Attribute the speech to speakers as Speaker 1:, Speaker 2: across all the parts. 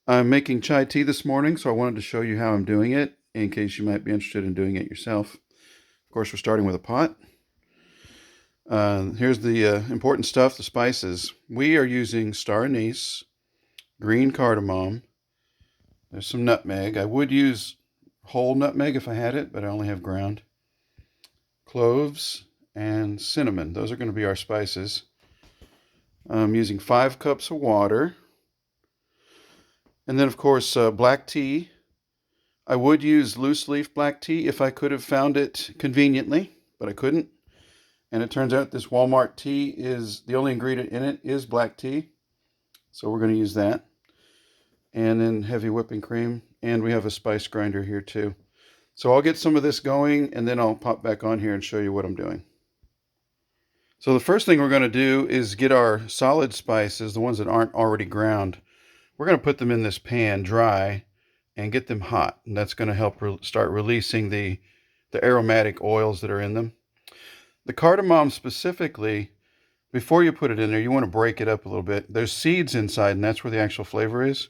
Speaker 1: I'm making chai tea this morning, so I wanted to show you how I'm doing it in case you might be interested in doing it yourself. Of course, we're starting with a pot. Here's the important stuff, the spices. We are using star anise, green cardamom. There's some nutmeg. I would use whole nutmeg if I had it, but I only have ground. Cloves and cinnamon. Those are going to be our spices. I'm using 5 cups of water. And then, of course, black tea. I would use loose leaf black tea if I could have found it conveniently, but I couldn't. And it turns out this Walmart tea is the only ingredient in it is black tea. So we're going to use that. And then heavy whipping cream. And we have a spice grinder here too. So I'll get some of this going and then I'll pop back on here and show you what I'm doing. So the first thing we're going to do is get our solid spices, the ones that aren't already ground. We're going to put them in this pan dry and get them hot. And that's going to help start releasing the aromatic oils that are in them. The cardamom specifically, before you put it in there, you want to break it up a little bit. There's seeds inside, and that's where the actual flavor is.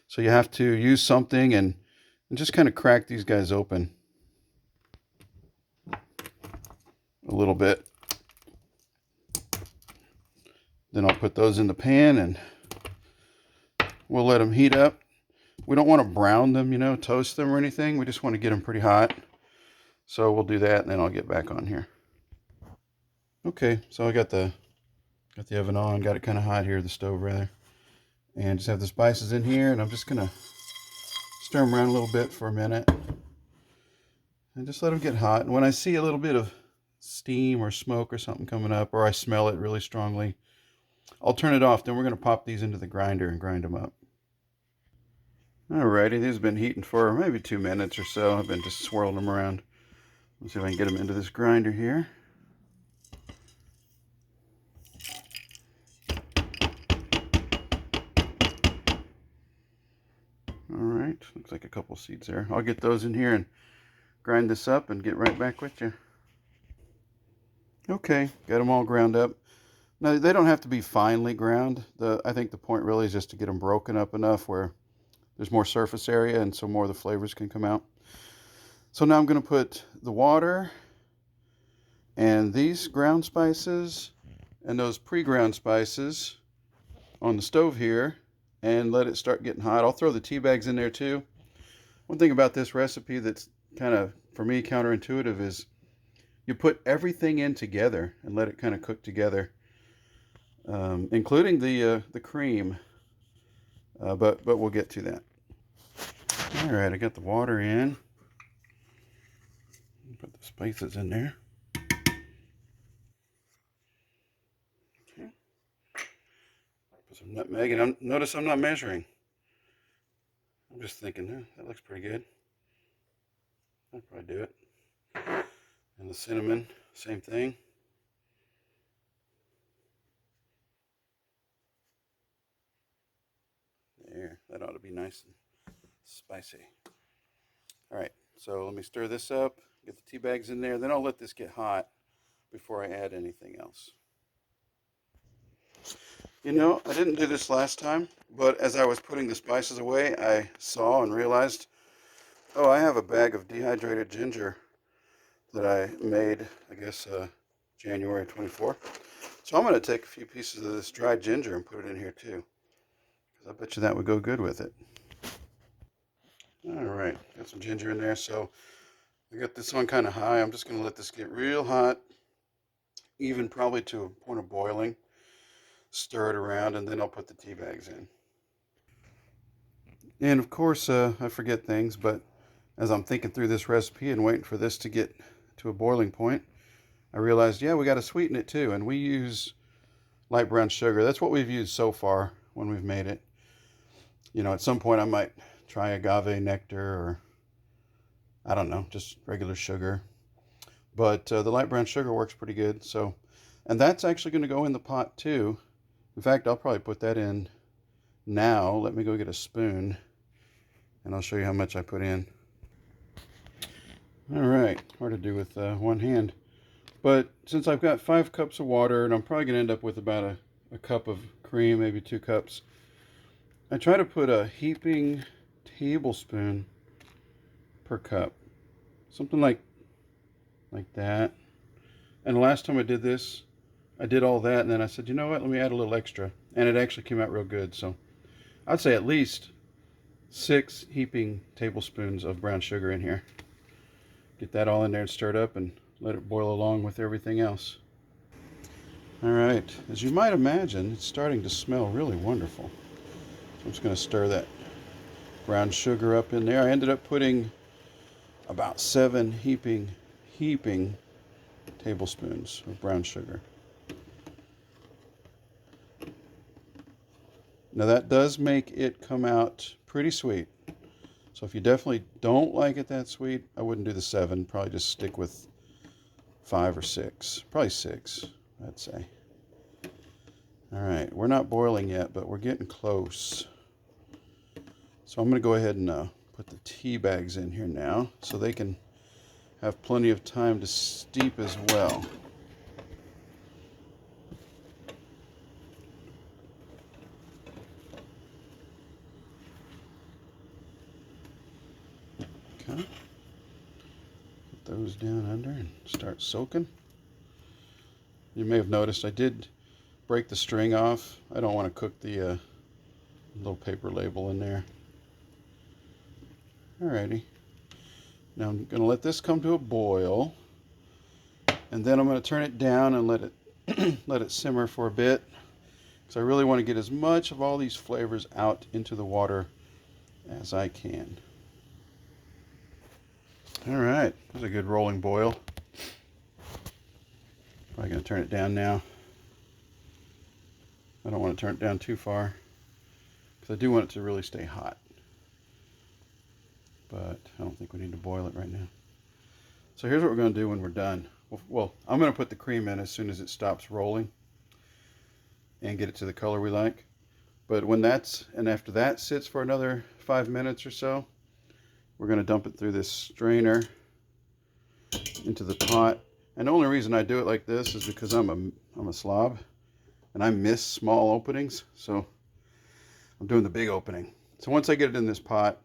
Speaker 1: So you have to use something and just kind of crack these guys open a little bit. Then I'll put those in the pan and we'll let them heat up. We don't want to brown them, toast them or anything. We just want to get them pretty hot. So we'll do that and then I'll get back on here. Okay, so I got the oven on, got it kind of hot here, the stove rather. And just have the spices in here, and I'm just gonna stir them around a little bit for a minute. And just let them get hot. And when I see a little bit of steam or smoke or something coming up, or I smell it really strongly, I'll turn it off. Then we're gonna pop these into the grinder and grind them up. Alrighty, these have been heating for maybe 2 minutes or so. I've been just swirling them around. Let's see if I can get them into this grinder here. Alright, looks like a couple seeds there. I'll get those in here and grind this up and get right back with you. Okay, got them all ground up. Now, they don't have to be finely ground. I think the point really is just to get them broken up enough where there's more surface area and so more of the flavors can come out. So now I'm going to put the water and these ground spices and those pre-ground spices on the stove here and let it start getting hot. I'll throw the tea bags in there too. One thing about this recipe that's kind of, for me, counterintuitive is you put everything in together and let it kind of cook together, including the cream, but we'll get to that. All right, I got the water in. Put the spices in there. Okay. Put some nutmeg, and notice I'm not measuring. I'm just thinking, that looks pretty good. I'll probably do it. And the cinnamon, same thing. There, that ought to be nice and spicy. All right, so let me stir this up, get the tea bags in there, then I'll let this get hot before I add anything else. I didn't do this last time, but as I was putting the spices away, I saw and realized, oh, I have a bag of dehydrated ginger that I made, I guess, January 24. So I'm going to take a few pieces of this dried ginger and put it in here too, because I bet you that would go good with it. All right, got some ginger in there, so I got this on kind of high. I'm just going to let this get real hot, even probably to a point of boiling. Stir it around, and then I'll put the tea bags in. And of course, I forget things, but as I'm thinking through this recipe and waiting for this to get to a boiling point, I realized, yeah, we got to sweeten it too. And we use light brown sugar. That's what we've used so far when we've made it. At some point I might try agave nectar or, I don't know, just regular sugar. But the light brown sugar works pretty good. So, and that's actually going to go in the pot too. In fact, I'll probably put that in now. Let me go get a spoon and I'll show you how much I put in. All right, hard to do with one hand. But since I've got 5 cups of water and I'm probably going to end up with about a cup of cream, maybe 2 cups, I try to put a heaping tablespoon per cup. Something like that. And the last time I did this, I did all that, and then I said, you know what, let me add a little extra. And it actually came out real good. So I'd say at least 6 heaping tablespoons of brown sugar in here. Get that all in there and stir it up and let it boil along with everything else. All right, as you might imagine, it's starting to smell really wonderful. So I'm just going to stir that brown sugar up in there. I ended up putting about 7 heaping tablespoons of brown sugar. Now that does make it come out pretty sweet. So if you definitely don't like it that sweet, I wouldn't do the 7. Probably just stick with 5 or 6. Probably 6, I'd say. All right, we're not boiling yet, but we're getting close. So I'm going to go ahead and put the tea bags in here now so they can have plenty of time to steep as well. Okay. Put those down under and start soaking. You may have noticed I did break the string off. I don't want to cook the little paper label in there. Alrighty. Now I'm going to let this come to a boil, and then I'm going to turn it down and let it let it simmer for a bit, because I really want to get as much of all these flavors out into the water as I can. Alright, that's a good rolling boil. Probably going to turn it down now. I don't want to turn it down too far, because I do want it to really stay hot. But I don't think we need to boil it right now. So here's what we're going to do when we're done. Well, I'm going to put the cream in as soon as it stops rolling and get it to the color we like. But when after that sits for another 5 minutes or so, we're going to dump it through this strainer into the pot. And the only reason I do it like this is because I'm a slob and I miss small openings. So I'm doing the big opening. So once I get it in this pot,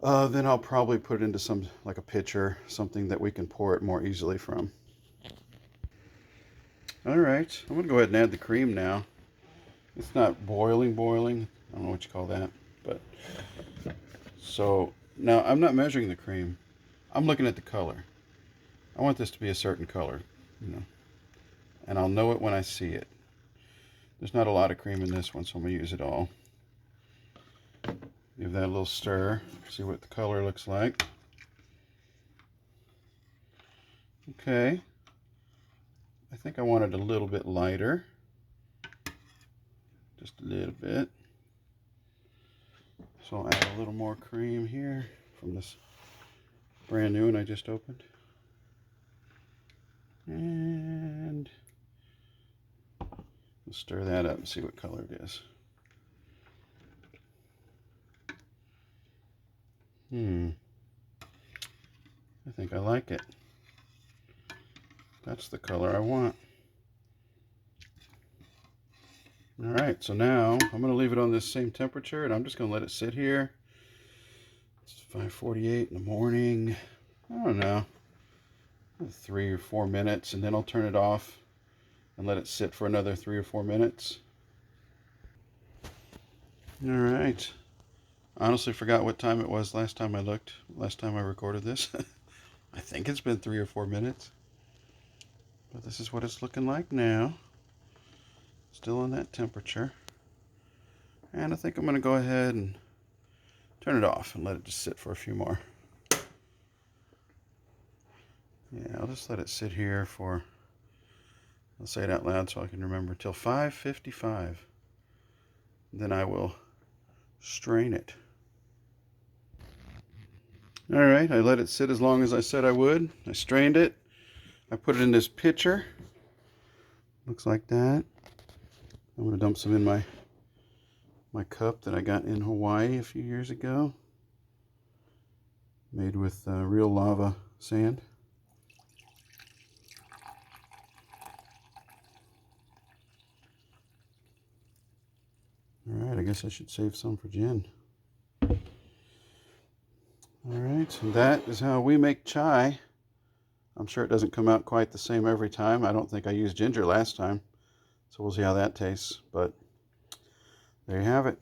Speaker 1: then I'll probably put it into like a pitcher, something that we can pour it more easily from. All right, I'm gonna go ahead and add the cream now. It's not boiling. I don't know what you call that, but so now I'm not measuring the cream. I'm looking at the color. I want this to be a certain color, and I'll know it when I see it. There's not a lot of cream in this one, so I'm gonna use it all. Give that a little stir, see what the color looks like. Okay, I think I want it a little bit lighter, just a little bit. So I'll add a little more cream here from this brand new one I just opened. And we'll stir that up and see what color it is. I think I like it. That's the color I want. Alright, so now I'm going to leave it on this same temperature, and I'm just going to let it sit here. It's 5:48 in the morning. I don't know, 3 or 4 minutes, and then I'll turn it off and let it sit for another 3 or 4 minutes. Alright. Honestly forgot what time it was last time I looked, last time I recorded this. I think it's been 3 or 4 minutes. But this is what it's looking like now. Still in that temperature. And I think I'm going to go ahead and turn it off and let it just sit for a few more. Yeah, I'll just let it sit here for, I'll say it out loud so I can remember, till 5:55. Then I will strain it. Alright, I let it sit as long as I said I would. I strained it. I put it in this pitcher. Looks like that. I'm going to dump some in my cup that I got in Hawaii a few years ago. Made with real lava sand. All right, I guess I should save some for gin. All right, and that is how we make chai. I'm sure it doesn't come out quite the same every time. I don't think I used ginger last time, so we'll see how that tastes. But there you have it.